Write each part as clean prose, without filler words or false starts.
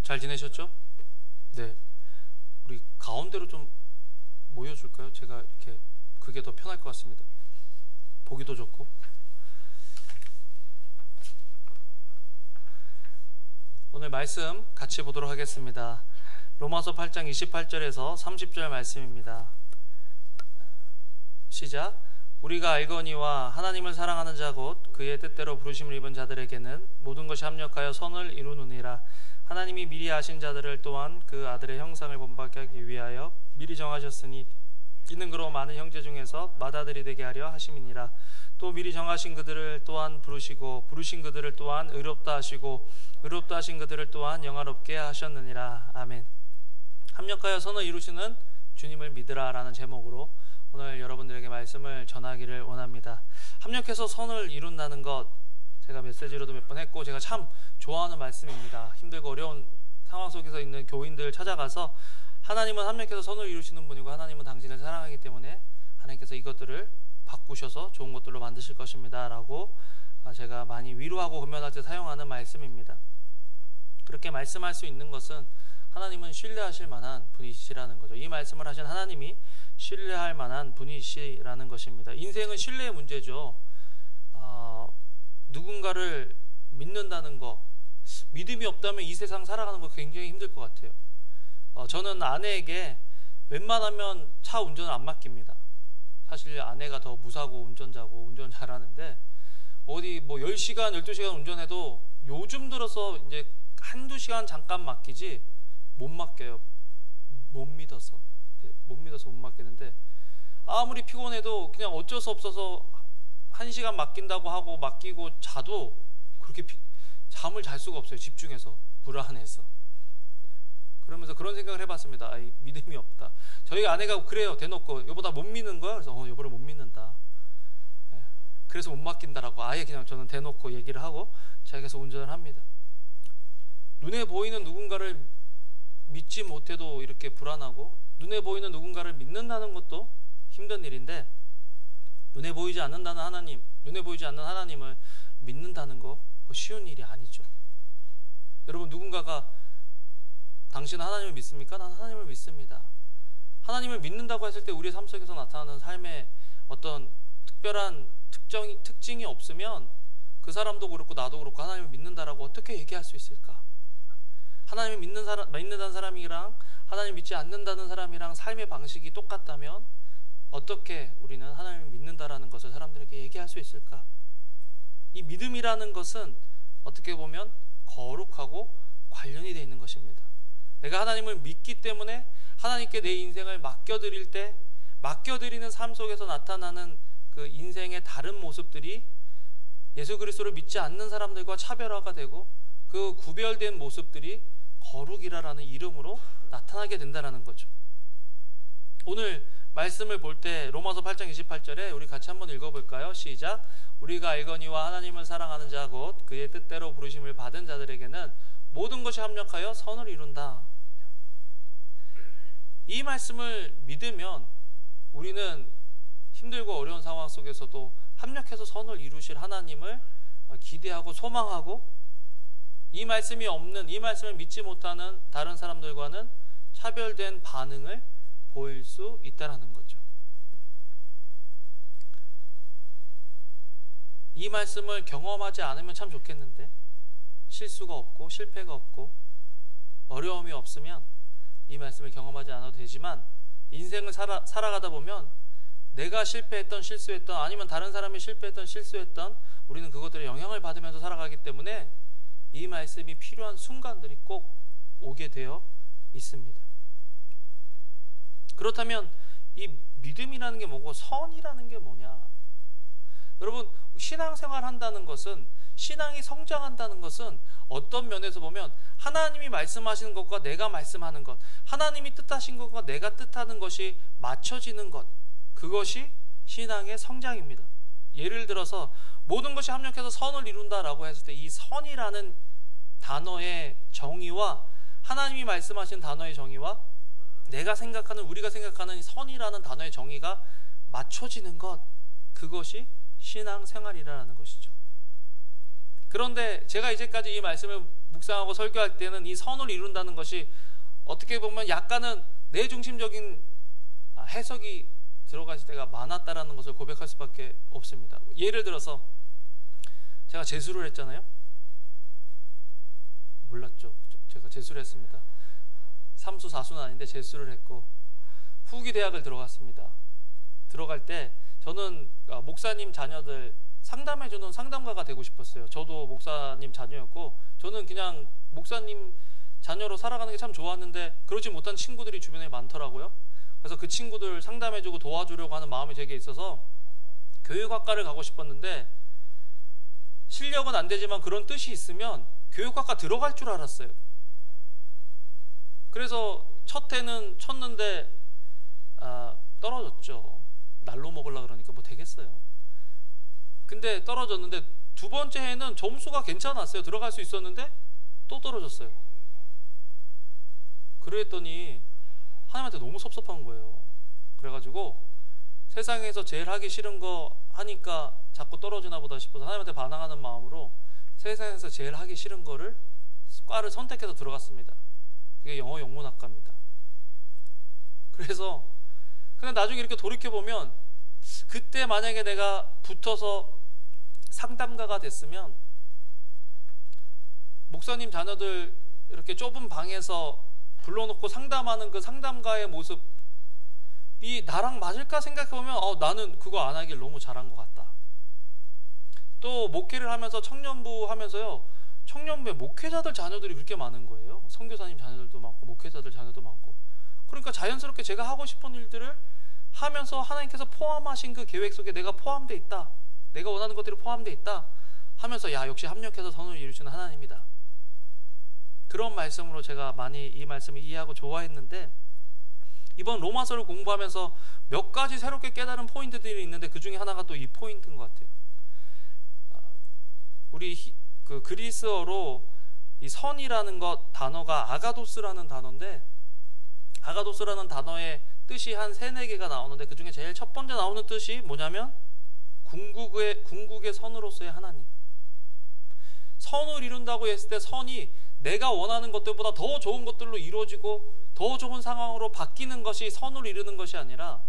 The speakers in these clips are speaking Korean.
잘 지내셨죠? 네. 우리 가운데로 좀 모여줄까요? 제가 이렇게 그게 더 편할 것 같습니다. 보기도 좋고. 오늘 말씀 같이 보도록 하겠습니다. 로마서 8장 28절에서 30절 말씀입니다. 시작. 우리가 알거니와 하나님을 사랑하는 자 곧 그의 뜻대로 부르심을 입은 자들에게는 모든 것이 합력하여 선을 이루느니라. 하나님이 미리 아신 자들을 또한 그 아들의 형상을 본받게 하기 위하여 미리 정하셨으니 이는 그로 많은 형제 중에서 맏아들이 되게 하려 하심이니라. 또 미리 정하신 그들을 또한 부르시고 부르신 그들을 또한 의롭다 하시고 의롭다 하신 그들을 또한 영화롭게 하셨느니라. 아멘. 합력하여 선을 이루시는 주님을 믿으라 라는 제목으로 오늘 여러분들에게 말씀을 전하기를 원합니다. 합력해서 선을 이룬다는 것, 제가 메시지로도 몇 번 했고 제가 참 좋아하는 말씀입니다. 힘들고 어려운 상황 속에서 있는 교인들 찾아가서 하나님은 합력해서 선을 이루시는 분이고 하나님은 당신을 사랑하기 때문에 하나님께서 이것들을 바꾸셔서 좋은 것들로 만드실 것입니다 라고 제가 많이 위로하고 권면할 때 사용하는 말씀입니다. 그렇게 말씀할 수 있는 것은 하나님은 신뢰하실 만한 분이시라는 거죠. 이 말씀을 하신 하나님이 신뢰할 만한 분이시라는 것입니다. 인생은 신뢰의 문제죠. 누군가를 믿는다는 거, 믿음이 없다면 이 세상 살아가는 거 굉장히 힘들 것 같아요. 저는 아내에게 웬만하면 차 운전을 안 맡깁니다. 사실 아내가 더 무사고 운전자고 운전 잘하는데 어디 뭐 10시간, 12시간 운전해도 요즘 들어서 이제 한두 시간 잠깐 맡기지 못 맡겨요. 못 믿어서. 네, 못 믿어서 못 맡기는데 아무리 피곤해도 그냥 어쩔 수 없어서 1시간 맡긴다고 하고 맡기고 자도 그렇게 잠을 잘 수가 없어요. 집중해서 불안해서. 그러면서 그런 생각을 해봤습니다. 아이, 믿음이 없다. 저희 아내가 그래요. 대놓고 여보 나 못 믿는 거야? 그래서 여보를 못 믿는다. 네, 그래서 못 맡긴다라고 아예 그냥 저는 대놓고 얘기를 하고 제가 계속 운전을 합니다. 눈에 보이는 누군가를 믿지 못해도 이렇게 불안하고 눈에 보이는 누군가를 믿는다는 것도 힘든 일인데 눈에 보이지 않는다는 하나님, 눈에 보이지 않는 하나님을 믿는다는 거 그거 쉬운 일이 아니죠. 여러분 누군가가 당신은 하나님을 믿습니까? 난 하나님을 믿습니다. 하나님을 믿는다고 했을 때 우리의 삶 속에서 나타나는 삶의 어떤 특별한 특징이 없으면 그 사람도 그렇고 나도 그렇고 하나님을 믿는다라고 어떻게 얘기할 수 있을까? 하나님을 믿는다는 사람이랑 하나님을 믿지 않는다는 사람이랑 삶의 방식이 똑같다면 어떻게 우리는 하나님을 믿는다라는 것을 사람들에게 얘기할 수 있을까? 이 믿음이라는 것은 어떻게 보면 거룩하고 관련이 되어 있는 것입니다. 내가 하나님을 믿기 때문에 하나님께 내 인생을 맡겨드릴 때 맡겨드리는 삶 속에서 나타나는 그 인생의 다른 모습들이 예수 그리스도를 믿지 않는 사람들과 차별화가 되고 그 구별된 모습들이 거룩이라는 이름으로 나타나게 된다는 거죠. 오늘 말씀을 볼 때 로마서 8장 28절에 우리 같이 한번 읽어볼까요? 시작. 우리가 알거니와 하나님을 사랑하는 자 곧 그의 뜻대로 부르심을 받은 자들에게는 모든 것이 합력하여 선을 이룬다. 이 말씀을 믿으면 우리는 힘들고 어려운 상황 속에서도 합력해서 선을 이루실 하나님을 기대하고 소망하고 이 말씀이 없는, 이 말씀을 믿지 못하는 다른 사람들과는 차별된 반응을 보일 수 있다는 거죠. 이 말씀을 경험하지 않으면 참 좋겠는데 실수가 없고 실패가 없고 어려움이 없으면 이 말씀을 경험하지 않아도 되지만 인생을 살아가다 보면 내가 실패했던 실수했던 아니면 다른 사람이 실패했던 실수했던 우리는 그것들에 영향을 받으면서 살아가기 때문에 이 말씀이 필요한 순간들이 꼭 오게 되어 있습니다. 그렇다면 이 믿음이라는 게 뭐고 선이라는 게 뭐냐? 여러분 신앙생활 한다는 것은 신앙이 성장한다는 것은 어떤 면에서 보면 하나님이 말씀하시는 것과 내가 말씀하는 것, 하나님이 뜻하신 것과 내가 뜻하는 것이 맞춰지는 것, 그것이 신앙의 성장입니다. 예를 들어서 모든 것이 합력해서 선을 이룬다라고 했을 때 이 선이라는 단어의 정의와 하나님이 말씀하신 단어의 정의와 내가 생각하는 우리가 생각하는 선이라는 단어의 정의가 맞춰지는 것, 그것이 신앙생활이라는 것이죠. 그런데 제가 이제까지 이 말씀을 묵상하고 설교할 때는 이 선을 이룬다는 것이 어떻게 보면 약간은 내 중심적인 해석이 들어갈 때가 많았다라는 것을 고백할 수밖에 없습니다. 예를 들어서 제가 재수를 했잖아요. 몰랐죠. 제가 재수를 했습니다. 3수 4수는 아닌데 재수를 했고 후기 대학을 들어갔습니다. 들어갈 때 저는 목사님 자녀들 상담해주는 상담가가 되고 싶었어요. 저도 목사님 자녀였고 저는 그냥 목사님 자녀로 살아가는 게 참 좋았는데 그러지 못한 친구들이 주변에 많더라고요. 그래서 그 친구들 상담해주고 도와주려고 하는 마음이 제게 있어서 교육학과를 가고 싶었는데 실력은 안 되지만 그런 뜻이 있으면 교육학과 들어갈 줄 알았어요. 그래서 첫 해는 쳤는데 떨어졌죠. 날로 먹으려고 그러니까 뭐 되겠어요. 근데 떨어졌는데 두 번째 해는 점수가 괜찮았어요. 들어갈 수 있었는데 또 떨어졌어요. 그랬더니 하나님한테 너무 섭섭한 거예요. 그래가지고 세상에서 제일 하기 싫은 거 하니까 자꾸 떨어지나 보다 싶어서 하나님한테 반항하는 마음으로 세상에서 제일 하기 싫은 거를 과를 선택해서 들어갔습니다. 그게 영어 영문학과입니다. 그래서 근데 나중에 이렇게 돌이켜보면 그때 만약에 내가 붙어서 상담가가 됐으면 목사님 자녀들 이렇게 좁은 방에서 불러놓고 상담하는 그 상담가의 모습이 나랑 맞을까 생각해보면 나는 그거 안 하길 너무 잘한 것 같다. 또 목회를 하면서 청년부 하면서요, 청년부에 목회자들 자녀들이 그렇게 많은 거예요. 선교사님 자녀들도 많고 목회자들 자녀도 많고. 그러니까 자연스럽게 제가 하고 싶은 일들을 하면서 하나님께서 포함하신 그 계획 속에 내가 포함되어 있다, 내가 원하는 것들이 포함되어 있다 하면서 야 역시 합력해서 선을 이루시는 하나님이다, 그런 말씀으로 제가 많이 이 말씀을 이해하고 좋아했는데, 이번 로마서를 공부하면서 몇 가지 새롭게 깨달은 포인트들이 있는데 그 중에 하나가 또 이 포인트인 것 같아요. 우리 그 그리스어로 이 선이라는 것 단어가 아가도스라는 단어인데, 아가도스라는 단어의 뜻이 한 3-4개가 나오는데 그 중에 제일 첫 번째 나오는 뜻이 뭐냐면 궁극의 선으로서의 하나님. 선을 이룬다고 했을 때 선이 내가 원하는 것들보다 더 좋은 것들로 이루어지고 더 좋은 상황으로 바뀌는 것이 선을 이루는 것이 아니라,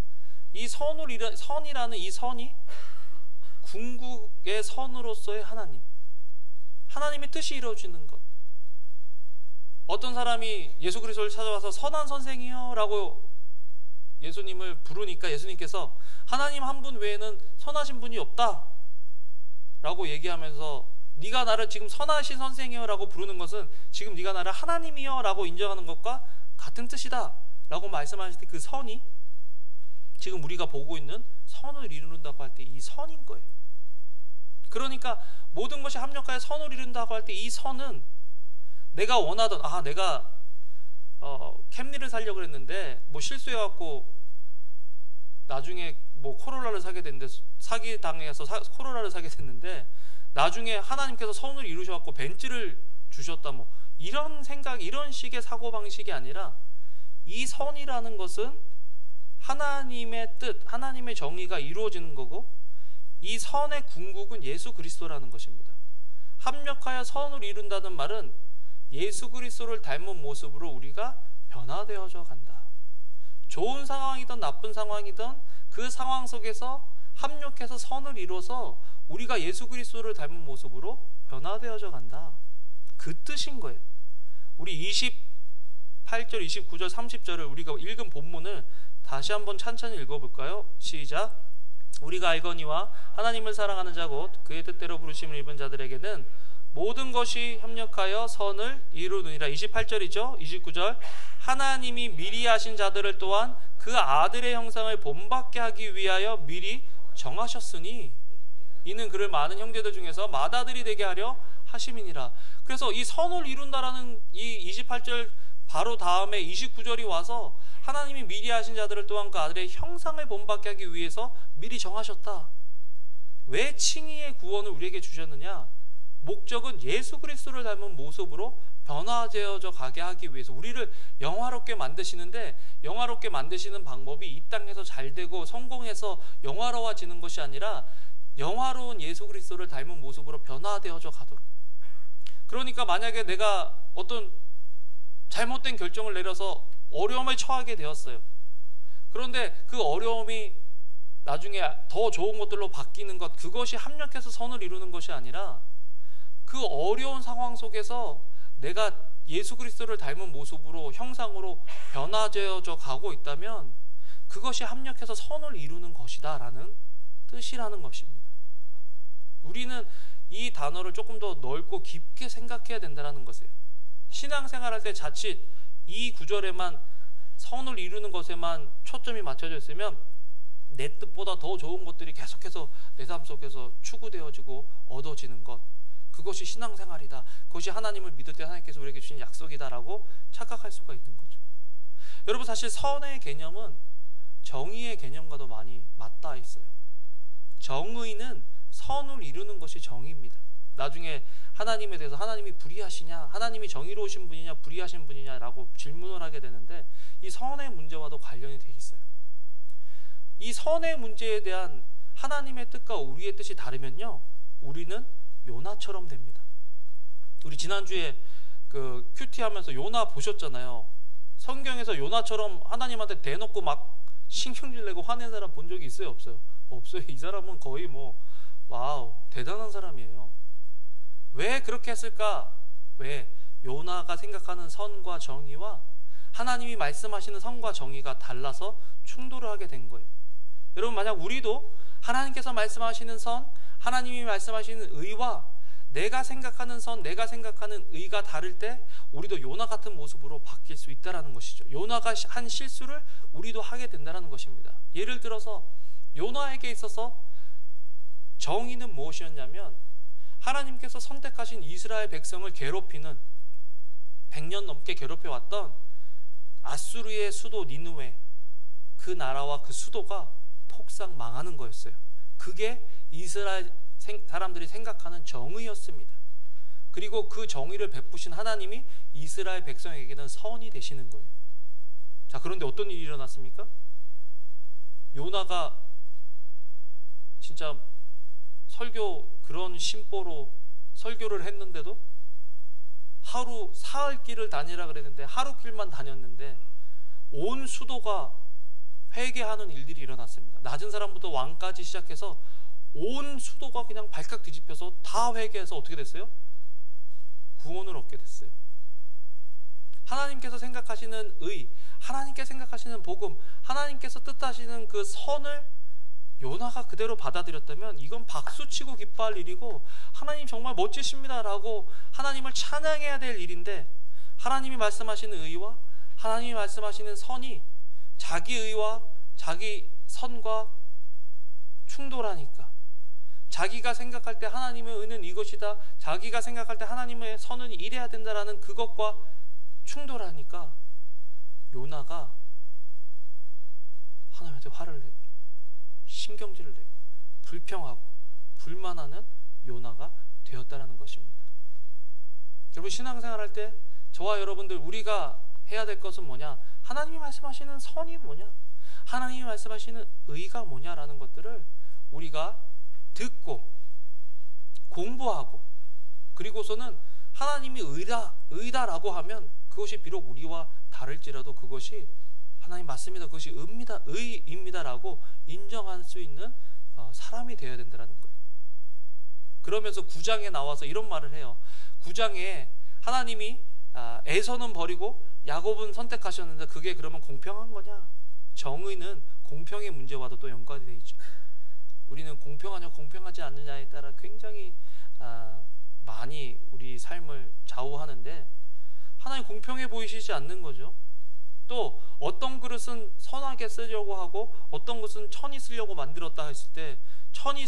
이 선이라는 이 선이 궁극의 선으로서의 하나님, 하나님의 뜻이 이루어지는 것. 어떤 사람이 예수 그리스도를 찾아와서 선한 선생이요 라고 예수님을 부르니까 예수님께서 하나님 한 분 외에는 선하신 분이 없다 라고 얘기하면서 네가 나를 지금 선하신 선생이요 라고 부르는 것은 지금 네가 나를 하나님이요 라고 인정하는 것과 같은 뜻이다 라고 말씀하실 때 그 선이 지금 우리가 보고 있는 선을 이룬다고 할 때 이 선인 거예요. 그러니까 모든 것이 합력하여 선을 이룬다고 할 때 이 선은 내가 원하던, 내가 캠리를 사려고 했는데 뭐 실수해갖고 나중에 뭐 코롤라를 사게 됐는데, 사기 당해서 코롤라를 사게 됐는데 나중에 하나님께서 선을 이루셔갖고 벤츠를 주셨다, 뭐 이런 생각, 이런 식의 사고방식이 아니라 이 선이라는 것은 하나님의 뜻, 하나님의 정의가 이루어지는 거고, 이 선의 궁극은 예수 그리스도라는 것입니다. 합력하여 선을 이룬다는 말은 예수 그리스도를 닮은 모습으로 우리가 변화되어져 간다. 좋은 상황이든 나쁜 상황이든 그 상황 속에서 합력해서 선을 이뤄서 우리가 예수 그리스도를 닮은 모습으로 변화되어져 간다. 그 뜻인 거예요. 우리 28절, 29절, 30절을 우리가 읽은 본문을 다시 한번 찬찬히 읽어볼까요? 시작. 우리가 알거니와 하나님을 사랑하는 자고 그의 뜻대로 부르심을 입은 자들에게는 모든 것이 협력하여 선을 이루느니라. 28절이죠. 29절. 하나님이 미리 하신 자들을 또한 그 아들의 형상을 본받게 하기 위하여 미리 정하셨으니 이는 그를 많은 형제들 중에서 맏아들이 되게 하려 하심이니라. 그래서 이 선을 이룬다라는 이 28절 바로 다음에 29절이 와서 하나님이 미리 하신 자들을 또한 그 아들의 형상을 본받게 하기 위해서 미리 정하셨다. 왜 칭의의 구원을 우리에게 주셨느냐? 목적은 예수 그리스도를 닮은 모습으로 변화되어져 가게 하기 위해서 우리를 영화롭게 만드시는데, 영화롭게 만드시는 방법이 이 땅에서 잘 되고 성공해서 영화로워지는 것이 아니라 영화로운 예수 그리스도를 닮은 모습으로 변화되어져 가도록, 그러니까 만약에 내가 어떤 잘못된 결정을 내려서 어려움에 처하게 되었어요. 그런데 그 어려움이 나중에 더 좋은 것들로 바뀌는 것, 그것이 합력해서 선을 이루는 것이 아니라 그 어려운 상황 속에서 내가 예수 그리스도를 닮은 모습으로, 형상으로 변화되어져 가고 있다면 그것이 합력해서 선을 이루는 것이다 라는 뜻이라는 것입니다. 우리는 이 단어를 조금 더 넓고 깊게 생각해야 된다는 것이에요. 신앙생활할 때 자칫 이 구절에만, 선을 이루는 것에만 초점이 맞춰져 있으면 내 뜻보다 더 좋은 것들이 계속해서 내 삶 속에서 추구되어지고 얻어지는 것, 그것이 신앙생활이다, 그것이 하나님을 믿을 때 하나님께서 우리에게 주신 약속이다라고 착각할 수가 있는 거죠. 여러분, 사실 선의 개념은 정의의 개념과도 많이 맞닿아 있어요. 정의는 선을 이루는 것이 정의입니다. 나중에 하나님에 대해서 하나님이 불의하시냐, 하나님이 정의로우신 분이냐 불의하신 분이냐라고 질문을 하게 되는데, 이 선의 문제와도 관련이 되어 있어요. 이 선의 문제에 대한 하나님의 뜻과 우리의 뜻이 다르면요, 우리는 요나처럼 됩니다. 우리 지난주에 그 큐티 하면서 요나 보셨잖아요. 성경에서 요나처럼 하나님한테 대놓고 막 신경질 내고 화낸 사람 본 적이 있어요, 없어요? 없어요. 이 사람은 거의 뭐 와우, 대단한 사람이에요. 왜 그렇게 했을까? 왜? 요나가 생각하는 선과 정의와 하나님이 말씀하시는 선과 정의가 달라서 충돌을 하게 된 거예요. 여러분, 만약 우리도 하나님께서 말씀하시는 선, 하나님이 말씀하시는 의와 내가 생각하는 선, 내가 생각하는 의가 다를 때 우리도 요나 같은 모습으로 바뀔 수 있다는 것이죠. 요나가 한 실수를 우리도 하게 된다는 것입니다. 예를 들어서 요나에게 있어서 정의는 무엇이었냐면, 하나님께서 선택하신 이스라엘 백성을 괴롭히는, 100년 넘게 괴롭혀왔던 아수르의 수도 니느웨, 그 나라와 그 수도가 폭삭 망하는 거였어요. 그게 이스라엘 사람들이 생각하는 정의였습니다. 그리고 그 정의를 베푸신 하나님이 이스라엘 백성에게는 선이 되시는 거예요. 자, 그런데 어떤 일이 일어났습니까? 요나가 진짜 설교, 그런 심보로 설교를 했는데도 하루 사흘 길을 다니라 그랬는데 하루 길만 다녔는데 온 수도가 회개하는 일들이 일어났습니다. 낮은 사람부터 왕까지 시작해서 온 수도가 그냥 발칵 뒤집혀서 다 회개해서 어떻게 됐어요? 구원을 얻게 됐어요. 하나님께서 생각하시는 의, 하나님께서 생각하시는 복음, 하나님께서 뜻하시는 그 선을 요나가 그대로 받아들였다면 이건 박수치고 기뻐할 일이고, 하나님 정말 멋지십니다 라고 하나님을 찬양해야 될 일인데, 하나님이 말씀하시는 의와 하나님이 말씀하시는 선이 자기 의와 자기 선과 충돌하니까, 자기가 생각할 때 하나님의 의는 이것이다, 자기가 생각할 때 하나님의 선은 이래야 된다라는 그것과 충돌하니까 요나가 하나님한테 화를 내고 신경질을 내고 불평하고 불만하는 요나가 되었다라는 것입니다. 여러분, 신앙생활 할 때 저와 여러분들, 우리가 해야 될 것은 뭐냐? 하나님이 말씀하시는 선이 뭐냐? 하나님이 말씀하시는 의가 뭐냐라는 것들을 우리가 듣고 공부하고, 그리고서는 하나님이 의다라고 하면 그것이 비록 우리와 다를지라도 그것이 하나님 맞습니다, 그것이 의입니다라고 인정할 수 있는 사람이 되어야 된다는 거예요. 그러면서 9장에 나와서 이런 말을 해요. 9장에 하나님이 에서는 버리고 야곱은 선택하셨는데 그게 그러면 공평한 거냐? 정의는 공평의 문제와도 또 연관이 되어 있죠. 우리는 공평하냐 공평하지 않느냐에 따라 굉장히 많이 우리 삶을 좌우하는데, 하나님 공평해 보이시지 않는 거죠. 또 어떤 그릇은 선하게 쓰려고 하고 어떤 것은 천이 쓰려고 만들었다 했을 때, 천이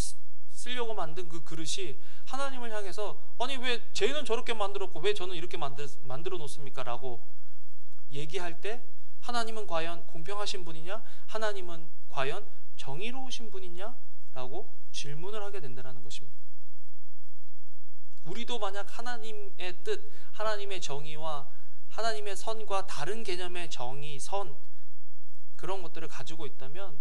쓰려고 만든 그 그릇이 하나님을 향해서 아니 왜 쟤는 저렇게 만들었고 왜 저는 이렇게 만들어 놓습니까? 라고 얘기할 때, 하나님은 과연 공평하신 분이냐? 하나님은 과연 정의로우신 분이냐? 라고 질문을 하게 된다는 것입니다. 우리도 만약 하나님의 뜻, 하나님의 정의와 하나님의 선과 다른 개념의 정의, 선, 그런 것들을 가지고 있다면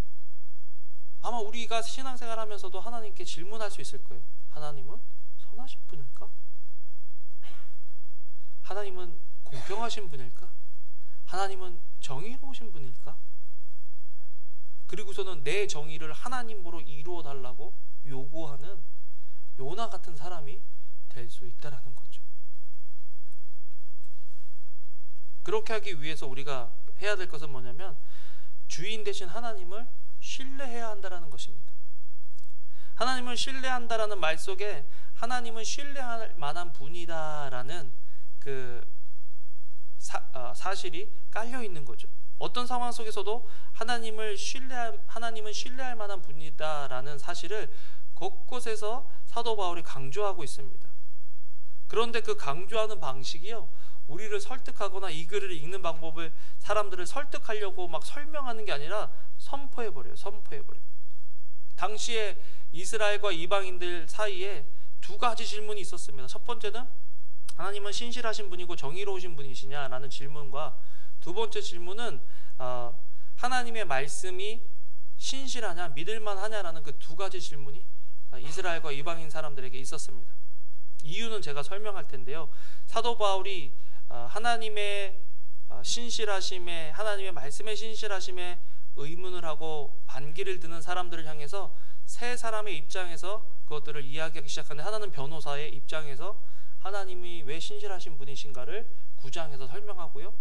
아마 우리가 신앙생활 하면서도 하나님께 질문할 수 있을 거예요. 하나님은 선하신 분일까? 하나님은 공평하신 분일까? 하나님은 정의로우신 분일까? 그리고서는 내 정의를 하나님으로 이루어 달라고 요구하는 요나 같은 사람이 될 수 있다라는 거죠. 그렇게 하기 위해서 우리가 해야 될 것은 뭐냐면 주인 되신 하나님을 신뢰해야 한다라는 것입니다. 하나님을 신뢰한다라는 말 속에 하나님은 신뢰할 만한 분이다라는 그 사실이 깔려 있는 거죠. 어떤 상황 속에서도 하나님은 신뢰할 만한 분이다라는 사실을 곳곳에서 사도 바울이 강조하고 있습니다. 그런데 그 강조하는 방식이요, 우리를 설득하거나 이 글을 읽는 방법을 사람들을 설득하려고 막 설명하는 게 아니라 선포해버려요. 당시에 이스라엘과 이방인들 사이에 두 가지 질문이 있었습니다. 첫 번째는 하나님은 신실하신 분이고 정의로우신 분이시냐라는 질문과, 두 번째 질문은 하나님의 말씀이 신실하냐, 믿을만하냐라는 그 두 가지 질문이 이스라엘과 이방인 사람들에게 있었습니다. 이유는 제가 설명할 텐데요. 사도 바울이 하나님의 신실하심에, 하나님의 말씀의 신실하심에 의문을 하고 반기를 드는 사람들을 향해서 세 사람의 입장에서 그것들을 이야기하기 시작하는데, 하나는 변호사의 입장에서 하나님이 왜 신실하신 분이신가를 9장에서 설명하고요,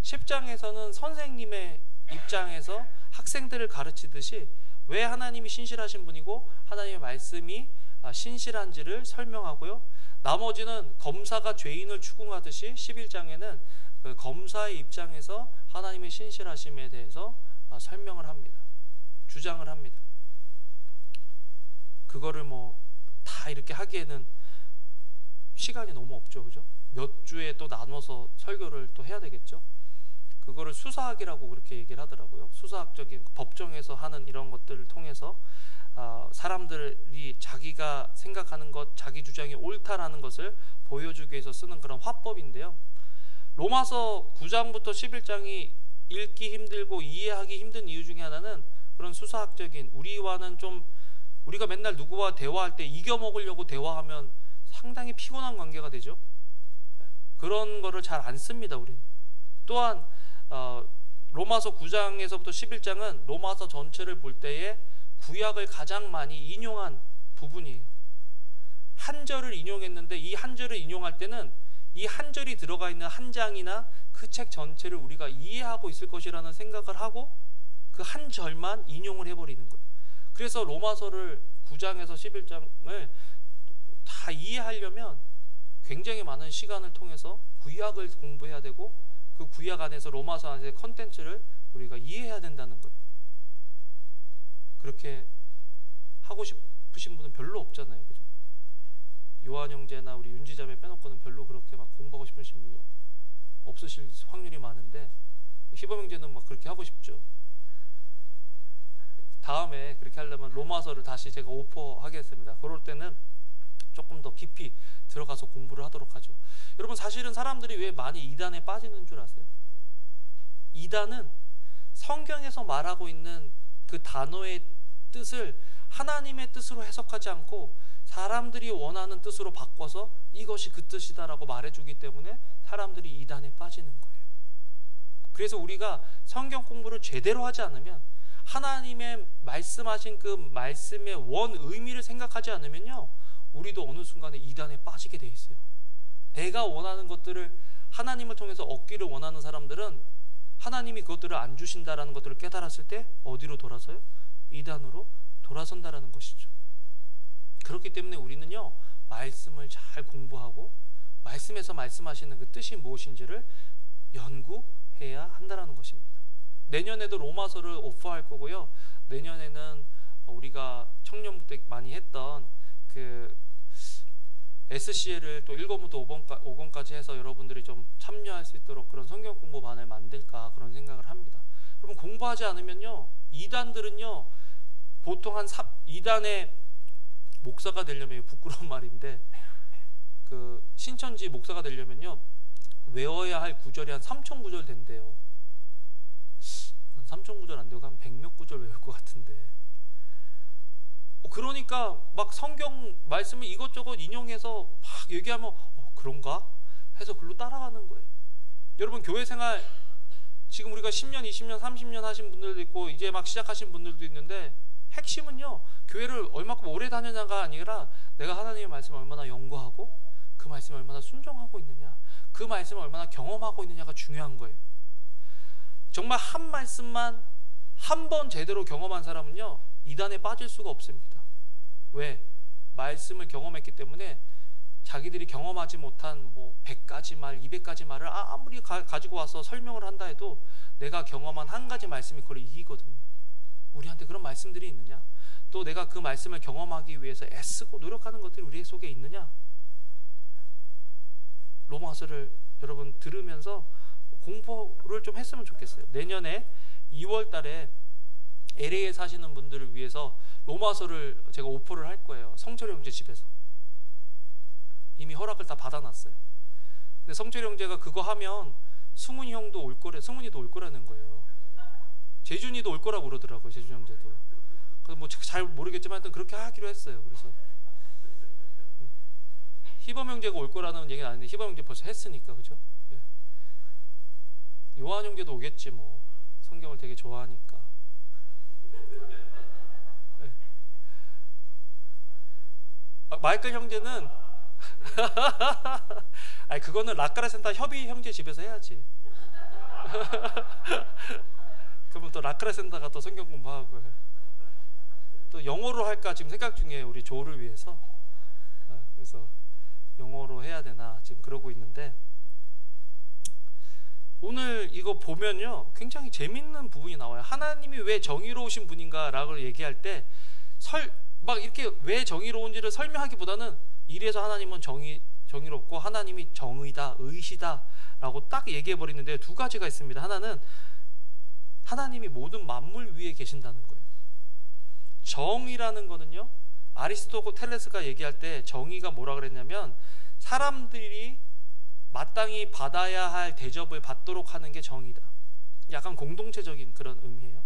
10장에서는 선생님의 입장에서 학생들을 가르치듯이 왜 하나님이 신실하신 분이고 하나님의 말씀이 신실한지를 설명하고요, 나머지는 검사가 죄인을 추궁하듯이 11장에는 그 검사의 입장에서 하나님의 신실하심에 대해서 설명을 합니다. 주장을 합니다. 그거를 다 이렇게 하기에는 시간이 너무 없죠, 그죠? 몇 주에 또 나눠서 설교를 또 해야 되겠죠? 그거를 수사학이라고 그렇게 얘기를 하더라고요. 수사학적인 법정에서 하는 이런 것들을 통해서 사람들이 자기가 생각하는 것, 자기 주장이 옳다라는 것을 보여주기 위해서 쓰는 그런 화법인데요. 로마서 9장부터 11장이 읽기 힘들고 이해하기 힘든 이유 중에 하나는 그런 수사학적인, 우리와는 좀, 우리가 맨날 누구와 대화할 때 이겨먹으려고 대화하면 상당히 피곤한 관계가 되죠. 그런 거를 잘 안 씁니다, 우리는. 또한 로마서 9장에서부터 11장은 로마서 전체를 볼 때에 구약을 가장 많이 인용한 부분이에요. 한 절을 인용했는데 이 한 절을 인용할 때는 이 한 절이 들어가 있는 한 장이나 그 책 전체를 우리가 이해하고 있을 것이라는 생각을 하고 그 한 절만 인용을 해버리는 거예요. 그래서 로마서를 9장에서 11장을 다 이해하려면 굉장히 많은 시간을 통해서 구약을 공부해야 되고, 그 구약 안에서 로마서 안에서의 컨텐츠를 우리가 이해해야 된다는 거예요. 그렇게 하고 싶으신 분은 별로 없잖아요, 그죠? 요한 형제나 우리 윤지자매 빼놓고는 별로 그렇게 막 공부하고 싶으신 분이 없으실 확률이 많은데, 희범 형제는 막 그렇게 하고 싶죠. 다음에 그렇게 하려면 로마서를 다시 제가 오퍼하겠습니다. 그럴 때는 조금 더 깊이 들어가서 공부를 하도록 하죠. 여러분, 사실은 사람들이 왜 많이 이단에 빠지는 줄 아세요? 이단은 성경에서 말하고 있는 그 단어의 뜻을 하나님의 뜻으로 해석하지 않고 사람들이 원하는 뜻으로 바꿔서 이것이 그 뜻이다라고 말해주기 때문에 사람들이 이단에 빠지는 거예요. 그래서 우리가 성경 공부를 제대로 하지 않으면, 하나님의 말씀하신 그 말씀의 원 의미를 생각하지 않으면요, 우리도 어느 순간에 이단에 빠지게 돼 있어요. 내가 원하는 것들을 하나님을 통해서 얻기를 원하는 사람들은 하나님이 그것들을 안 주신다라는 것들을 깨달았을 때 어디로 돌아서요? 이단으로 돌아선다라는 것이죠. 그렇기 때문에 우리는요, 말씀을 잘 공부하고 말씀에서 말씀하시는 그 뜻이 무엇인지를 연구해야 한다라는 것입니다. 내년에도 로마서를 오퍼할 거고요, 내년에는 우리가 청년부 때 많이 했던 그 SCL을 또 1권부터 5권까지 해서 여러분들이 좀 참여할 수 있도록 그런 성경 공부반을 만들까, 그런 생각을 합니다. 여러분, 공부하지 않으면요, 이단들은요, 보통 한 2단의 목사가 되려면, 부끄러운 말인데, 그 신천지 목사가 되려면요, 외워야 할 구절이 한 3,000구절 된대요. 한 3,000구절 안 되고 한 100몇 구절 외울 것 같은데, 그러니까 막 성경 말씀을 이것저것 인용해서 막 얘기하면 그런가 해서 글로 따라가는 거예요. 여러분, 교회 생활 지금 우리가 10년, 20년, 30년 하신 분들도 있고 이제 막 시작하신 분들도 있는데, 핵심은요, 교회를 얼마큼 오래 다녔냐가 아니라 내가 하나님의 말씀을 얼마나 연구하고 그 말씀을 얼마나 순종하고 있느냐, 그 말씀을 얼마나 경험하고 있느냐가 중요한 거예요. 정말 한 말씀만 한 번 제대로 경험한 사람은요, 이단에 빠질 수가 없습니다. 왜? 말씀을 경험했기 때문에 자기들이 경험하지 못한 뭐 100가지 말, 200가지 말을 아무리 가지고 와서 설명을 한다 해도 내가 경험한 한 가지 말씀이 그걸 이기거든요. 우리한테 그런 말씀들이 있느냐? 또 내가 그 말씀을 경험하기 위해서 애쓰고 노력하는 것들이 우리 속에 있느냐? 로마서를 여러분 들으면서 공부를 좀 했으면 좋겠어요. 내년에 2월 달에 LA에 사시는 분들을 위해서 로마서를 제가 오퍼를 할 거예요. 성철 형제 집에서. 이미 허락을 다 받아놨어요. 근데 성철 형제가 그거 하면 승훈이 형도 올 거래, 승훈이도 올 거라는 거예요. 재준이도 올 거라고 그러더라고요. 재준 형제도. 그래서 뭐 잘 모르겠지만 하여튼 그렇게 하기로 했어요. 그래서 희범 형제가 올 거라는 얘기는 아닌데 희범 형제 벌써 했으니까, 그죠? 예. 요한 형제도 오겠지 뭐. 성경을 되게 좋아하니까. 예. 마이클 형제는 아니 그거는 라카라 센터 협의 형제 집에서 해야지. 그러면 또 라카라 센터가 또 성경 공부하고 또 영어로 할까 지금 생각 중이에요. 우리 조를 위해서. 그래서 영어로 해야 되나 지금 그러고 있는데, 오늘 이거 보면요 굉장히 재밌는 부분이 나와요. 하나님이 왜 정의로우신 분인가 라고 얘기할 때 막 이렇게 왜 정의로운지를 설명하기보다는 이래서 하나님은 정의롭고 하나님이 정의다, 의시다 라고 딱 얘기해 버리는데, 두 가지가 있습니다. 하나는 하나님이 모든 만물 위에 계신다는 거예요. 정의라는 거는요, 아리스토텔레스가 얘기할 때 정의가 뭐라 그랬냐면 사람들이 마땅히 받아야 할 대접을 받도록 하는 게 정의다. 약간 공동체적인 그런 의미예요.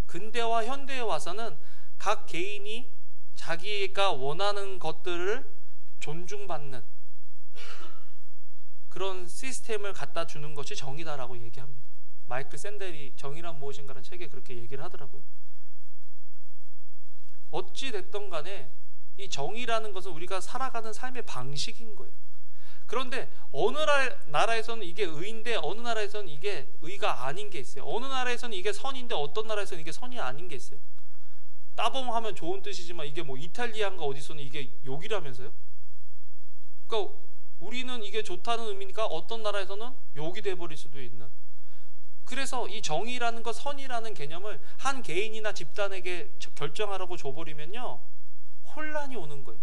근대와 현대에 와서는 각 개인이 자기가 원하는 것들을 존중받는 그런 시스템을 갖다 주는 것이 정의다라고 얘기합니다. 마이클 샌델이 정의란 무엇인가라는 책에 그렇게 얘기를 하더라고요. 어찌 됐든 간에 이 정의라는 것은 우리가 살아가는 삶의 방식인 거예요. 그런데 어느 나라에서는 이게 의인데 어느 나라에서는 이게 의가 아닌 게 있어요. 어느 나라에서는 이게 선인데 어떤 나라에서는 이게 선이 아닌 게 있어요. 따봉하면 좋은 뜻이지만 이게 뭐 이탈리아인가 어디서는 이게 욕이라면서요. 그러니까 우리는 이게 좋다는 의미니까 어떤 나라에서는 욕이 돼버릴 수도 있는. 그래서 이 정의라는 것, 선이라는 개념을 한 개인이나 집단에게 결정하라고 줘버리면요 혼란이 오는 거예요.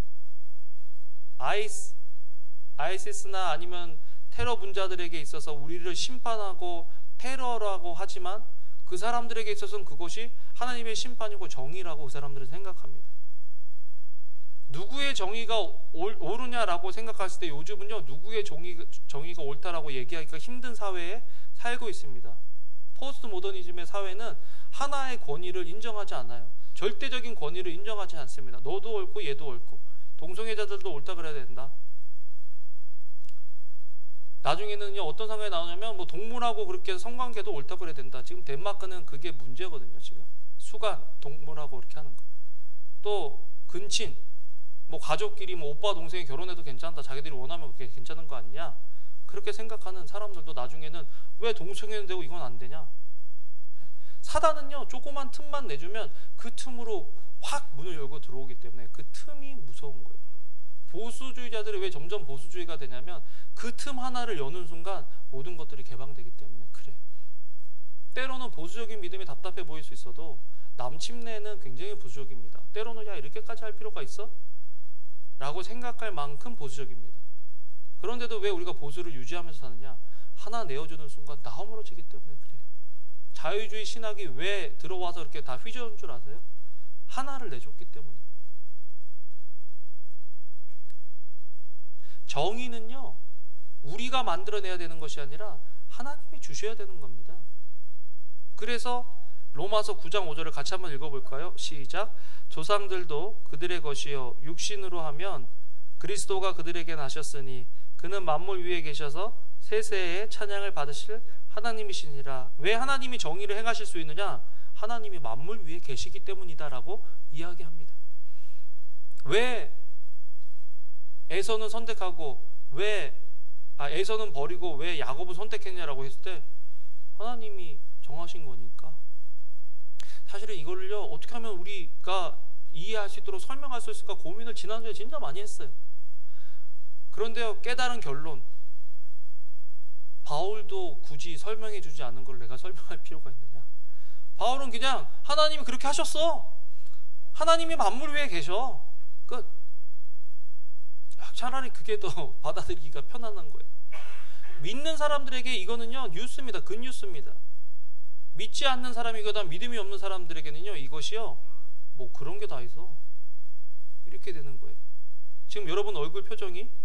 아이시스나 아니면 테러 분자들에게 있어서 우리를 심판하고 테러라고 하지만 그 사람들에게 있어서는 그것이 하나님의 심판이고 정의라고 그 사람들은 생각합니다. 누구의 정의가 옳으냐라고 생각했을 때 요즘은요 누구의 정의가 옳다라고 얘기하기가 힘든 사회에 살고 있습니다. 포스트 모더니즘의 사회는 하나의 권위를 인정하지 않아요. 절대적인 권위를 인정하지 않습니다. 너도 옳고 얘도 옳고 동성애자들도 옳다 그래야 된다. 나중에는요 어떤 상황이 나오냐면 뭐 동물하고 그렇게 성관계도 옳다 그래야 된다. 지금 덴마크는 그게 문제거든요. 지금 수간 동물하고 그렇게 하는 거. 또 근친 뭐 가족끼리 뭐 오빠 동생이 결혼해도 괜찮다. 자기들이 원하면 그게 괜찮은 거 아니냐. 그렇게 생각하는 사람들도 나중에는 왜 동성애는 되고 이건 안 되냐. 사단은요 조그만 틈만 내주면 그 틈으로 확 문을 열고 들어오기 때문에 그 틈이 무서운 거예요. 보수주의자들이 왜 점점 보수주의가 되냐면 그 틈 하나를 여는 순간 모든 것들이 개방되기 때문에 그래. 때로는 보수적인 믿음이 답답해 보일 수 있어도 남침내는 굉장히 보수적입니다. 때로는 야 이렇게까지 할 필요가 있어? 라고 생각할 만큼 보수적입니다. 그런데도 왜 우리가 보수를 유지하면서 사느냐? 하나 내어주는 순간 다 허물어지기 때문에 그래요. 자유주의 신학이 왜 들어와서 이렇게 다 휘저은 줄 아세요? 하나를 내줬기 때문이에요. 정의는요 우리가 만들어내야 되는 것이 아니라 하나님이 주셔야 되는 겁니다. 그래서 로마서 9장 5절을 같이 한번 읽어볼까요? 시작. 조상들도 그들의 것이요 육신으로 하면 그리스도가 그들에게 나셨으니 그는 만물 위에 계셔서 세세의 찬양을 받으실 하나님이시니라. 왜 하나님이 정의를 행하실 수 있느냐? 하나님이 만물 위에 계시기 때문이다라고 이야기합니다. 왜 에서는 선택하고 에서는 버리고 왜 야곱을 선택했냐라고 했을 때 하나님이 정하신 거니까. 사실은 이거를요, 어떻게 하면 우리가 이해할 수 있도록 설명할 수 있을까 고민을 지난주에 진짜 많이 했어요. 그런데요, 깨달은 결론, 바울도 굳이 설명해 주지 않은 걸 내가 설명할 필요가 있느냐. 바울은 그냥 하나님이 그렇게 하셨어, 하나님이 만물 위에 계셔, 끝. 차라리 그게 더 받아들이기가 편안한 거예요. 믿는 사람들에게 이거는요, 뉴스입니다. 굿뉴스입니다. 믿지 않는 사람이거나 믿음이 없는 사람들에게는요, 이것이요, 뭐 그런 게 다 있어, 이렇게 되는 거예요. 지금 여러분 얼굴 표정이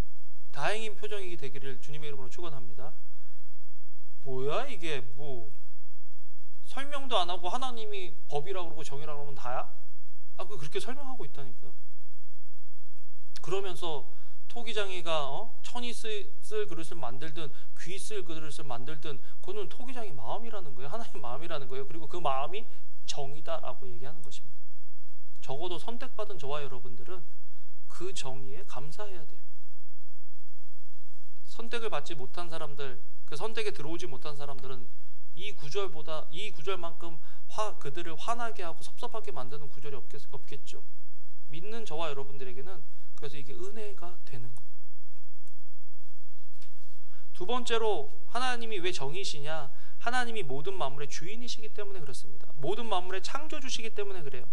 다행인 표정이 되기를 주님의 이름으로 축원합니다. 뭐야 이게, 뭐 설명도 안 하고 하나님이 법이라고 그러고 정의라고 하면 다야? 그렇게 설명하고 있다니까요. 그러면서 토기장이가 천이 쓸 그릇을 만들든 귀 쓸 그릇을 만들든 그거는 토기장이 마음이라는 거예요. 하나님 마음이라는 거예요. 그리고 그 마음이 정의다라고 얘기하는 것입니다. 적어도 선택받은 저와 여러분들은 그 정의에 감사해야 돼요. 선택을 받지 못한 사람들, 그 선택에 들어오지 못한 사람들은 이 구절만큼 그들을 화나게 하고 섭섭하게 만드는 구절이 없겠죠. 믿는 저와 여러분들에게는 그래서 이게 은혜가 되는 거예요. 두 번째로 하나님이 왜 정의시냐? 하나님이 모든 만물의 주인이시기 때문에 그렇습니다. 모든 만물의 창조주시기 때문에 그래요.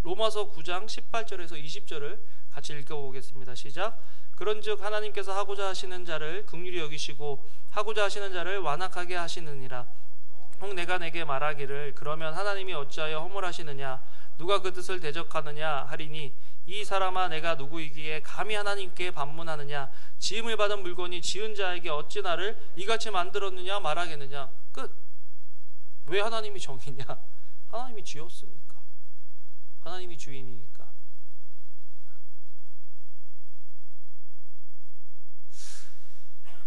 로마서 9장 18절에서 20절을 같이 읽어보겠습니다. 시작. 그런즉 하나님께서 하고자 하시는 자를 긍휼히 여기시고 하고자 하시는 자를 완악하게 하시느니라. 혹 내가 내게 말하기를 그러면 하나님이 어찌하여 허물하시느냐? 누가 그 뜻을 대적하느냐 하리니 이 사람아 내가 누구이기에 감히 하나님께 반문하느냐? 지음을 받은 물건이 지은 자에게 어찌 나를 이같이 만들었느냐 말하겠느냐. 끝. 왜 하나님이 정이냐? 하나님이 지었으니까. 하나님이 주인이니까.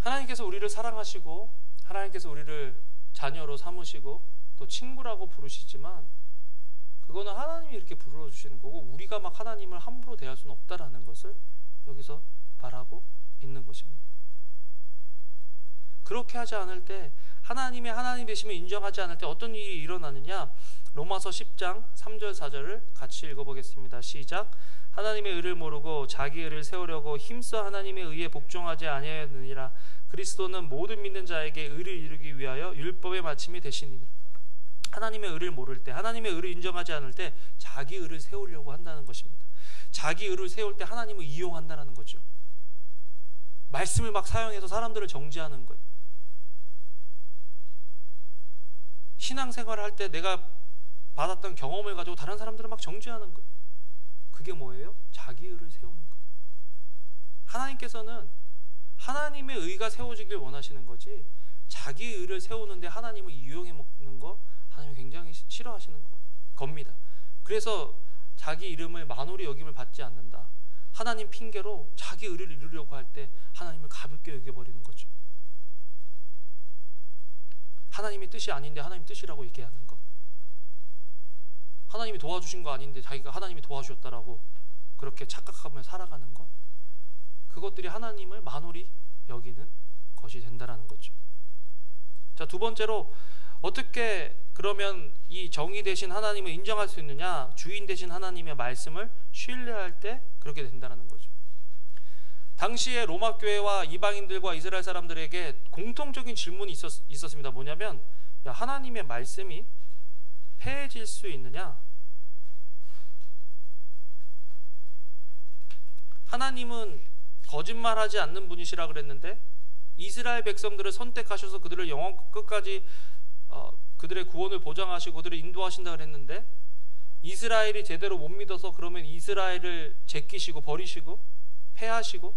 하나님께서 우리를 사랑하시고 하나님께서 우리를 자녀로 삼으시고 또 친구라고 부르시지만 그거는 하나님이 이렇게 불러주시는 거고 우리가 막 하나님을 함부로 대할 수는 없다라는 것을 여기서 말하고 있는 것입니다. 그렇게 하지 않을 때, 하나님의 하나님 되심을 인정하지 않을 때 어떤 일이 일어나느냐? 로마서 10장 3절 4절을 같이 읽어보겠습니다. 시작. 하나님의 의를 모르고 자기 의를 세우려고 힘써 하나님의 의에 복종하지 아니하였느니라. 그리스도는 모든 믿는 자에게 의를 이루기 위하여 율법의 마침이 되시니라. 하나님의 의를 모를 때, 하나님의 의를 인정하지 않을 때 자기 의를 세우려고 한다는 것입니다. 자기 의를 세울 때 하나님을 이용한다는 거죠. 말씀을 막 사용해서 사람들을 정죄하는 거예요. 신앙생활을 할 때 내가 받았던 경험을 가지고 다른 사람들을 막 정죄하는 거예요. 그게 뭐예요? 자기 의를 세우는 거예요. 하나님께서는 하나님의 의가 세워지길 원하시는 거지, 자기 의를 세우는데 하나님을 이용해 먹는 거 하나님이 굉장히 싫어하시는 겁니다. 그래서 자기 이름을 만홀히 여김을 받지 않는다. 하나님 핑계로 자기 의를 이루려고 할 때 하나님을 가볍게 여겨버리는 거죠. 하나님의 뜻이 아닌데 하나님 뜻이라고 얘기하는 것. 하나님이 도와주신 거 아닌데 자기가 하나님이 도와주셨다라고 그렇게 착각하며 살아가는 것. 그것들이 하나님을 만홀히 여기는 것이 된다라는 거죠. 자, 두 번째로 어떻게 그러면 이 정의 되신 하나님을 인정할 수 있느냐? 주인 되신 하나님의 말씀을 신뢰할 때 그렇게 된다는 거죠. 당시에 로마 교회와 이방인들과 이스라엘 사람들에게 공통적인 질문이 있었습니다. 뭐냐면, 야, 하나님의 말씀이 폐해질 수 있느냐? 하나님은 거짓말하지 않는 분이시라 그랬는데 이스라엘 백성들을 선택하셔서 그들을 영원 끝까지 그들의 구원을 보장하시고 그들을 인도하신다 그랬는데 이스라엘이 제대로 못 믿어서 그러면 이스라엘을 제끼시고 버리시고 패하시고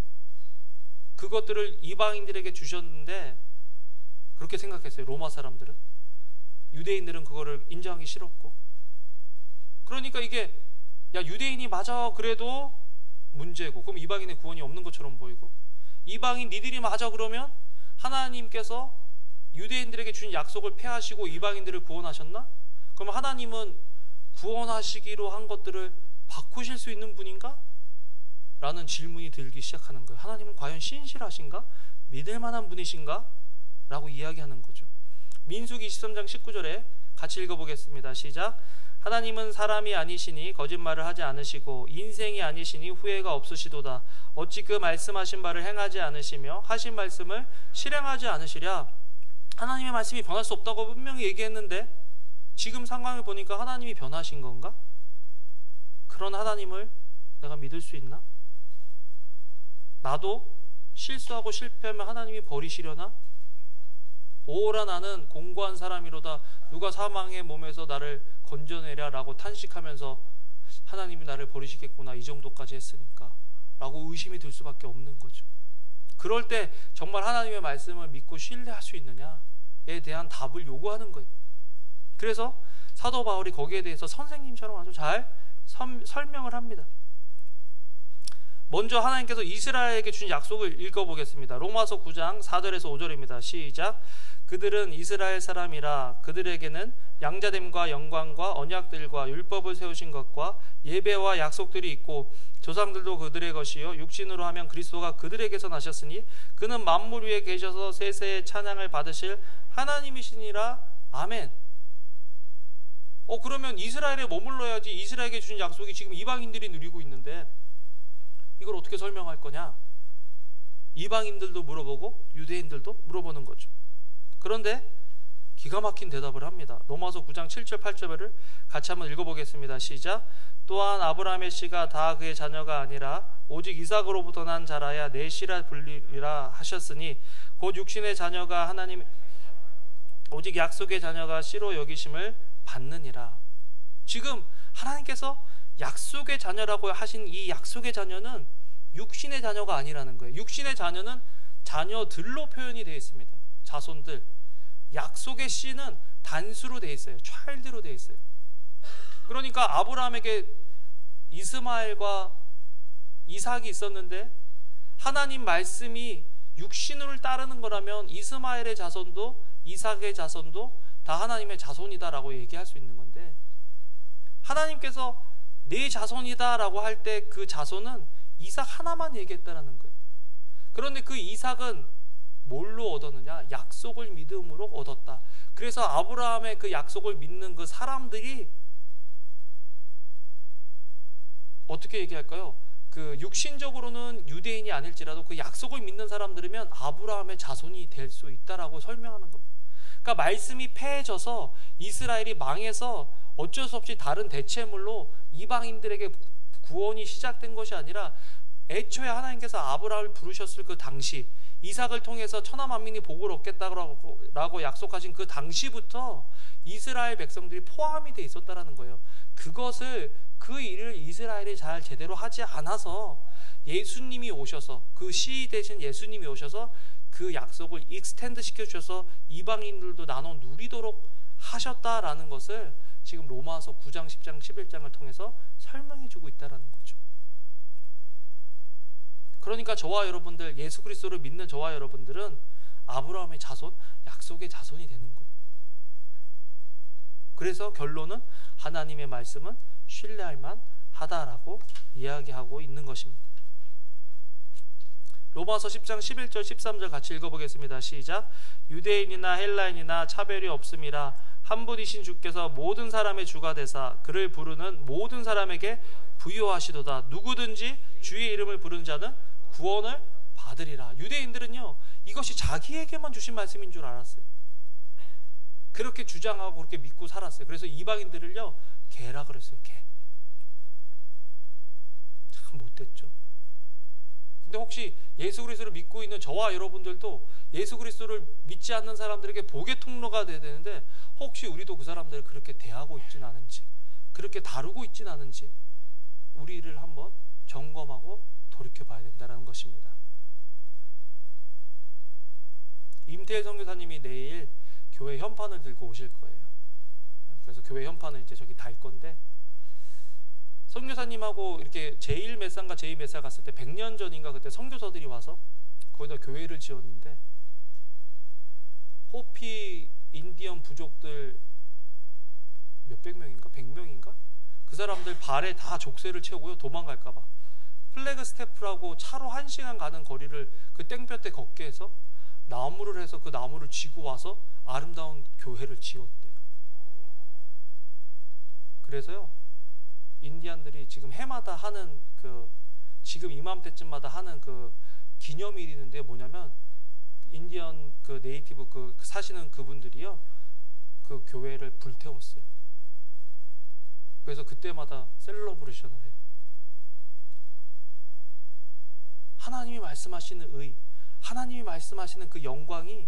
그것들을 이방인들에게 주셨는데 그렇게 생각했어요. 로마 사람들은. 유대인들은 그거를 인정하기 싫었고, 그러니까 이게 야 유대인이 맞아 그래도 문제고, 그럼 이방인의 구원이 없는 것처럼 보이고, 이방인 니들이 맞아 그러면 하나님께서 유대인들에게 준 약속을 폐하시고 이방인들을 구원하셨나? 그럼 하나님은 구원하시기로 한 것들을 바꾸실 수 있는 분인가? 라는 질문이 들기 시작하는 거예요. 하나님은 과연 신실하신가? 믿을 만한 분이신가? 라고 이야기하는 거죠. 민수기 23장 19절에 같이 읽어보겠습니다. 시작. 하나님은 사람이 아니시니 거짓말을 하지 않으시고 인생이 아니시니 후회가 없으시도다. 어찌 그 말씀하신 바를 행하지 않으시며 하신 말씀을 실행하지 않으시랴. 하나님의 말씀이 변할 수 없다고 분명히 얘기했는데 지금 상황을 보니까 하나님이 변하신 건가? 그런 하나님을 내가 믿을 수 있나? 나도 실수하고 실패하면 하나님이 버리시려나? 오라 나는 공고한 사람이로다. 누가 사망의 몸에서 나를 건져내랴 라고 탄식하면서 하나님이 나를 버리시겠구나, 이 정도까지 했으니까 라고 의심이 들 수밖에 없는 거죠. 그럴 때 정말 하나님의 말씀을 믿고 신뢰할 수 있느냐에 대한 답을 요구하는 거예요. 그래서 사도 바울이 거기에 대해서 선생님처럼 아주 잘 설명을 합니다. 먼저 하나님께서 이스라엘에게 준 약속을 읽어보겠습니다. 로마서 9장 4절에서 5절입니다. 시작. 그들은 이스라엘 사람이라 그들에게는 양자됨과 영광과 언약들과 율법을 세우신 것과 예배와 약속들이 있고 조상들도 그들의 것이요 육신으로 하면 그리스도가 그들에게서 나셨으니 그는 만물 위에 계셔서 세세의 찬양을 받으실 하나님이시니라. 아멘. 그러면 이스라엘에 머물러야지 이스라엘에게 준 약속이 지금 이방인들이 누리고 있는데 이걸 어떻게 설명할 거냐? 이방인들도 물어보고 유대인들도 물어보는 거죠. 그런데 기가 막힌 대답을 합니다. 로마서 9장 7절 8절을 같이 한번 읽어보겠습니다. 시작. 또한 아브라함의 씨가 다 그의 자녀가 아니라 오직 이삭으로부터 난 자라야 내 씨라 불리리라 하셨으니 곧 육신의 자녀가 하나님 오직 약속의 자녀가 씨로 여기심을 받느니라. 지금 하나님께서 약속의 자녀라고 하신 이 약속의 자녀는 육신의 자녀가 아니라는 거예요. 육신의 자녀는 자녀들로 표현이 되어 있습니다. 자손들. 약속의 씨는 단수로 되어 있어요. child로 되어 있어요. 그러니까 아브라함에게 이스마엘과 이삭이 있었는데 하나님 말씀이 육신을 따르는 거라면 이스마엘의 자손도 이삭의 자손도 다 하나님의 자손이다라고 얘기할 수 있는 건데 하나님께서 내 자손이다라고 할 때 그 자손은 이삭 하나만 얘기했다라는 거예요. 그런데 그 이삭은 뭘로 얻었느냐? 약속을 믿음으로 얻었다. 그래서 아브라함의 그 약속을 믿는 그 사람들이 어떻게 얘기할까요? 그 육신적으로는 유대인이 아닐지라도 그 약속을 믿는 사람들이면 아브라함의 자손이 될 수 있다라고 설명하는 겁니다. 그러니까 말씀이 패해져서 이스라엘이 망해서 어쩔 수 없이 다른 대체물로 이방인들에게 구원이 시작된 것이 아니라 애초에 하나님께서 아브라함을 부르셨을 그 당시 이삭을 통해서 천하 만민이 복을 얻겠다고 약속하신 그 당시부터 이스라엘 백성들이 포함이 돼 있었다라는 거예요. 그것을 그 일을 이스라엘이 잘 제대로 하지 않아서 예수님이 오셔서 그 시 대신 예수님이 오셔서 그 약속을 익스텐드 시켜주셔서 이방인들도 나눠 누리도록 하셨다라는 것을 지금 로마서 9장, 10장, 11장을 통해서 설명해주고 있다라는 거죠. 그러니까 저와 여러분들, 예수 그리스도를 믿는 저와 여러분들은 아브라함의 자손, 약속의 자손이 되는 거예요. 그래서 결론은 하나님의 말씀은 신뢰할 만하다라고 이야기하고 있는 것입니다. 로마서 10장 11절 13절 같이 읽어보겠습니다. 시작. 유대인이나 헬라인이나 차별이 없음이라 한 분이신 주께서 모든 사람의 주가 되사 그를 부르는 모든 사람에게 부요하시도다. 누구든지 주의 이름을 부르는 자는 구원을 받으리라. 유대인들은요 이것이 자기에게만 주신 말씀인 줄 알았어요. 그렇게 주장하고 그렇게 믿고 살았어요. 그래서 이방인들을요 개라 그랬어요. 개. 참 못됐죠. 근데 혹시 예수 그리스도를 믿고 있는 저와 여러분들도 예수 그리스도를 믿지 않는 사람들에게 복의 통로가 돼야 되는데 혹시 우리도 그 사람들을 그렇게 대하고 있진 않은지, 그렇게 다루고 있진 않은지 우리를 한번 점검하고 돌이켜 봐야 된다는 것입니다. 임태일 선교사님이 내일 교회 현판을 들고 오실 거예요. 그래서 교회 현판을 이제 저기 달 건데 선교사님하고 이렇게 제1메사인가 제2메사 갔을 때 100년 전인가 그때 선교사들이 와서 거기다 교회를 지었는데 호피 인디언 부족들 몇백 명인가? 100명인가? 그 사람들 발에 다 족쇄를 채우고요. 도망갈까봐. 플래그 스태프라고 차로 1시간 가는 거리를 그 땡볕에 걷게 해서 나무를 해서 그 나무를 쥐고 와서 아름다운 교회를 지었대요. 그래서요, 인디안들이 지금 해마다 하는 지금 이맘때쯤마다 하는 기념일이 있는데 뭐냐면 인디언 네이티브 사시는 그분들이요, 그 교회를 불태웠어요. 그래서 그때마다 셀러브레이션을 해요. 하나님이 말씀하시는 의, 하나님이 말씀하시는 그 영광이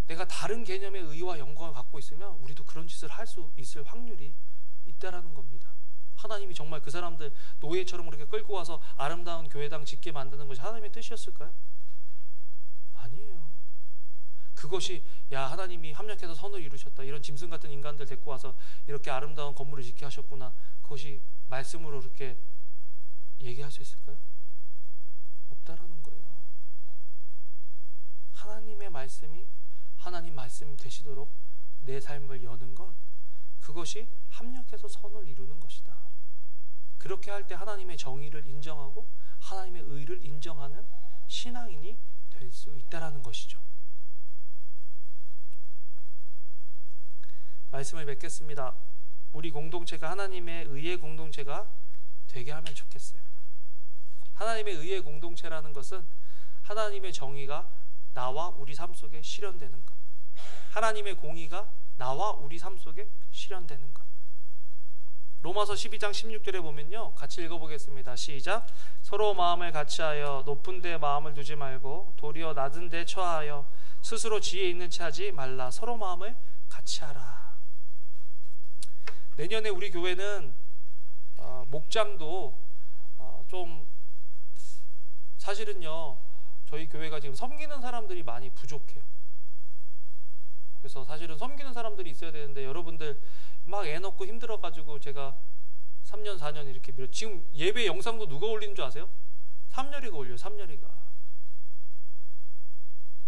내가 다른 개념의 의와 영광을 갖고 있으면 우리도 그런 짓을 할 수 있을 확률이 있다라는 겁니다. 하나님이 정말 그 사람들 노예처럼 그렇게 끌고 와서 아름다운 교회당 짓게 만드는 것이 하나님의 뜻이었을까요? 아니에요. 그것이 하나님이 합력해서 선을 이루셨다, 이런 짐승 같은 인간들 데리고 와서 이렇게 아름다운 건물을 짓게 하셨구나, 그것이 말씀으로 그렇게 얘기할 수 있을까요? 없다라는 거예요. 하나님의 말씀이 하나님 말씀 되시도록 내 삶을 여는 것, 그것이 합력해서 선을 이루는 것이다. 그렇게 할 때 하나님의 정의를 인정하고 하나님의 의를 인정하는 신앙인이 될 수 있다라는 것이죠. 말씀을 맺겠습니다. 우리 공동체가 하나님의 의의 공동체가 되게 하면 좋겠어요. 하나님의 의의 공동체라는 것은 하나님의 정의가 나와 우리 삶 속에 실현되는 것, 하나님의 공의가 나와 우리 삶 속에 실현되는 것. 로마서 12장 16절에 보면요, 같이 읽어보겠습니다. 시작. 서로 마음을 같이하여 높은 데 마음을 두지 말고 도리어 낮은 데 처하여 스스로 지혜 있는 체 하지 말라. 서로 마음을 같이하라. 내년에 우리 교회는 목장도 좀 사실은요, 저희 교회가 지금 섬기는 사람들이 많이 부족해요. 그래서 사실은 섬기는 사람들이 있어야 되는데 여러분들 막 애 넣고 힘들어가지고 제가 3년 4년 이렇게 지금 예배 영상도 누가 올리는 줄 아세요? 삼열이가 올려요. 삼열이가.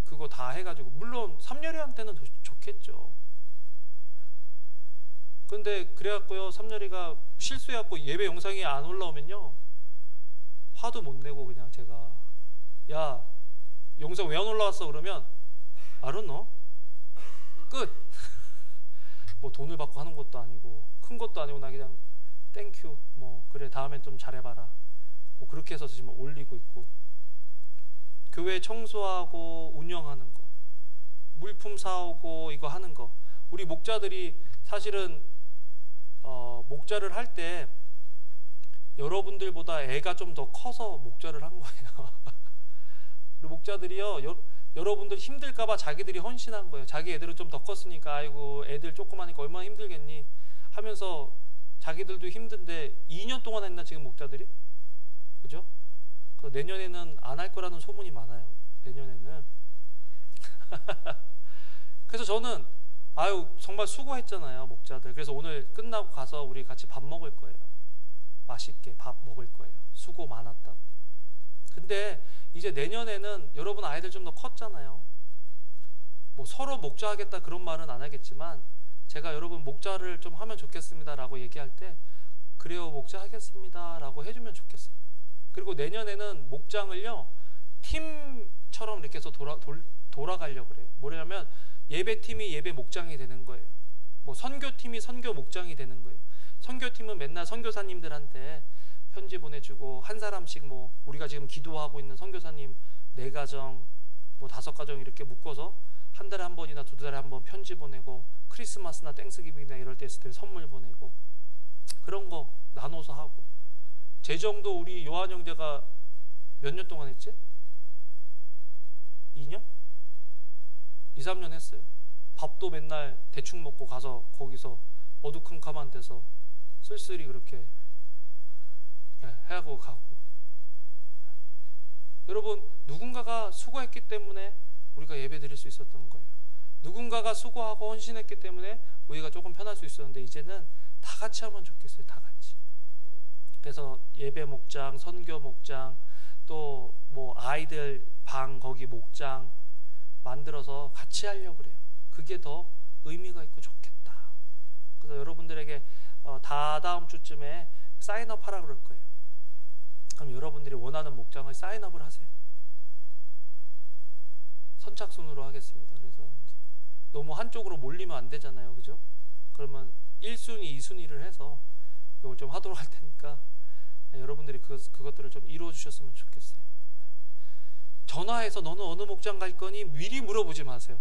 그거 다 해가지고, 물론 삼열이한테는 좋겠죠. 근데 그래갖고요, 삼열이가 실수해갖고 예배 영상이 안 올라오면요, 화도 못 내고 그냥 제가 야 영상 왜 안 올라왔어? 그러면 I don't know. 끝. 뭐 돈을 받고 하는 것도 아니고 큰 것도 아니고 나 그냥 땡큐, 뭐 그래 다음엔 좀 잘해봐라, 뭐 그렇게 해서 지금 올리고 있고, 교회 청소하고 운영하는 거, 물품 사오고 이거 하는 거, 우리 목자들이 사실은 목자를 할 때 여러분들보다 애가 좀 더 커서 목자를 한 거예요. 우리 목자들이요, 여러분들 힘들까봐 자기들이 헌신한 거예요. 자기 애들은 좀 더 컸으니까 아이고 애들 조그마니까 얼마나 힘들겠니 하면서 자기들도 힘든데 2년 동안 했나 지금 목자들이? 그죠? 그래서 내년에는 안 할 거라는 소문이 많아요. 내년에는. 그래서 저는 정말 수고했잖아요, 목자들. 그래서 오늘 끝나고 가서 우리 같이 밥 먹을 거예요. 맛있게 밥 먹을 거예요. 수고 많았다고. 근데 이제 내년에는 여러분 아이들 좀 더 컸잖아요. 뭐 서로 목자하겠다 그런 말은 안 하겠지만 제가 여러분 목자를 좀 하면 좋겠습니다 라고 얘기할 때 그래요 목자하겠습니다 라고 해주면 좋겠어요. 그리고 내년에는 목장을요 팀처럼 이렇게 해서 돌아가려고 그래요. 뭐냐면 예배팀이 예배 목장이 되는 거예요. 뭐 선교팀이 선교 목장이 되는 거예요. 선교팀은 맨날 선교사님들한테 편지 보내주고 한 사람씩 뭐 우리가 지금 기도하고 있는 선교사님 4가정 뭐 5가정 이렇게 묶어서 한 달에 한 번이나 2달에 한 번 편지 보내고 크리스마스나 땡스기빙이나 이럴 때 있을 때 선물 보내고 그런 거 나눠서 하고, 재정도 우리 요한 형제가 몇 년 동안 했지? 2년? 2, 3년 했어요. 밥도 맨날 대충 먹고 가서 거기서 어두컴컴한 데서 쓸쓸히 그렇게 하고 가고. 여러분 누군가가 수고했기 때문에 우리가 예배 드릴 수 있었던 거예요. 누군가가 수고하고 헌신했기 때문에 우리가 조금 편할 수 있었는데 이제는 다 같이 하면 좋겠어요. 다 같이. 그래서 예배 목장, 선교 목장, 또 뭐 아이들 방 거기 목장 만들어서 같이 하려고 그래요. 그게 더 의미가 있고 좋겠다. 그래서 여러분들에게 다다음 주쯤에 사인업 하라 그럴 거예요. 그럼 여러분들이 원하는 목장을 사인업을 하세요. 선착순으로 하겠습니다. 그래서 너무 한쪽으로 몰리면 안 되잖아요. 그죠? 그러면 1순위, 2순위를 해서 이걸 좀 하도록 할 테니까 여러분들이 그것들을 좀 이루어 주셨으면 좋겠어요. 전화해서 너는 어느 목장 갈 거니 미리 물어보지 마세요.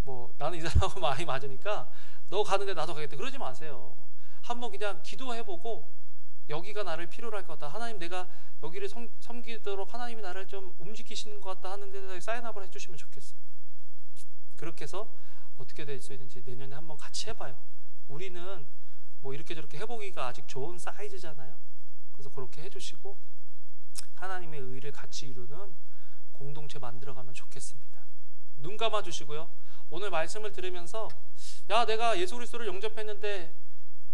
뭐 나는 이 사람하고 많이 맞으니까 너 가는데 나도 가겠다 그러지 마세요. 한번 그냥 기도해보고 여기가 나를 필요로 할 것 같다. 하나님 내가 여기를 섬기도록 하나님이 나를 좀 움직이시는 것 같다 하는데 사인업을 해주시면 좋겠어요. 그렇게 해서 어떻게 될 수 있는지 내년에 한번 같이 해봐요. 우리는 뭐 이렇게 저렇게 해보기가 아직 좋은 사이즈잖아요. 그래서 그렇게 해주시고 하나님의 의를 같이 이루는 공동체 만들어가면 좋겠습니다. 눈 감아주시고요. 오늘 말씀을 들으면서 야 내가 예수 그리스도를 영접했는데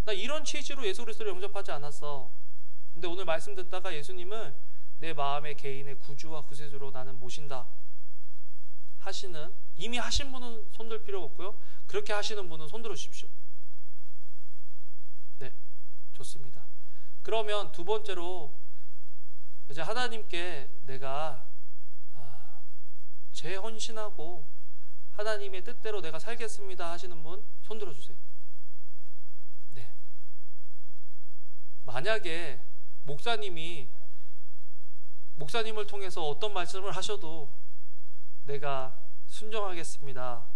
나 이런 취지로 예수 그리스도를 영접하지 않았어. 근데 오늘 말씀 듣다가 예수님을 내 마음의 개인의 구주와 구세주로 나는 모신다 하시는, 이미 하신 분은 손들 필요 없고요. 그렇게 하시는 분은 손들어 주십시오. 네, 좋습니다. 그러면 두 번째로 이제 하나님께 내가 재헌신하고 하나님의 뜻대로 내가 살겠습니다 하시는 분 손들어 주세요. 네. 만약에 목사님을 통해서 어떤 말씀을 하셔도 내가 순종하겠습니다,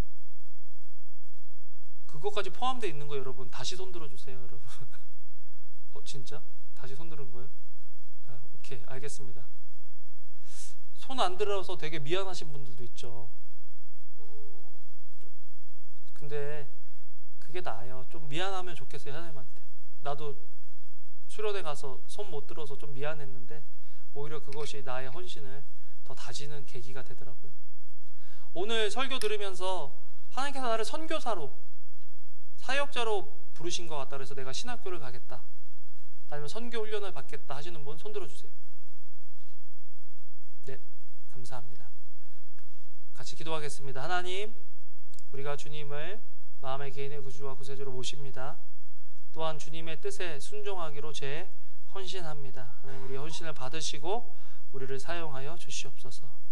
그것까지 포함되어 있는 거예요. 여러분 다시 손들어 주세요. 여러분 진짜? 다시 손드는 거예요? 오케이, 알겠습니다. 손 안 들어서 되게 미안하신 분들도 있죠. 근데 그게 나아요. 좀 미안하면 좋겠어요. 하나님한테. 나도 수련회 가서 손 못 들어서 좀 미안했는데 오히려 그것이 나의 헌신을 더 다지는 계기가 되더라고요. 오늘 설교 들으면서 하나님께서 나를 선교사로, 사역자로 부르신 것 같다 그래서 내가 신학교를 가겠다, 아니면 선교 훈련을 받겠다 하시는 분 손들어 주세요. 네, 감사합니다. 같이 기도하겠습니다. 하나님, 우리가 주님을 마음의 개인의 구주와 구세주로 모십니다. 또한 주님의 뜻에 순종하기로 헌신합니다. 하나님, 우리 헌신을 받으시고 우리를 사용하여 주시옵소서.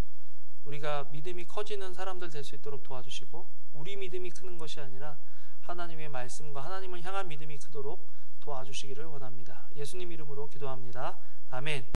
우리가 믿음이 커지는 사람들 될 수 있도록 도와주시고, 우리 믿음이 크는 것이 아니라 하나님의 말씀과 하나님을 향한 믿음이 크도록 도와주시기를 원합니다. 예수님 이름으로 기도합니다. 아멘.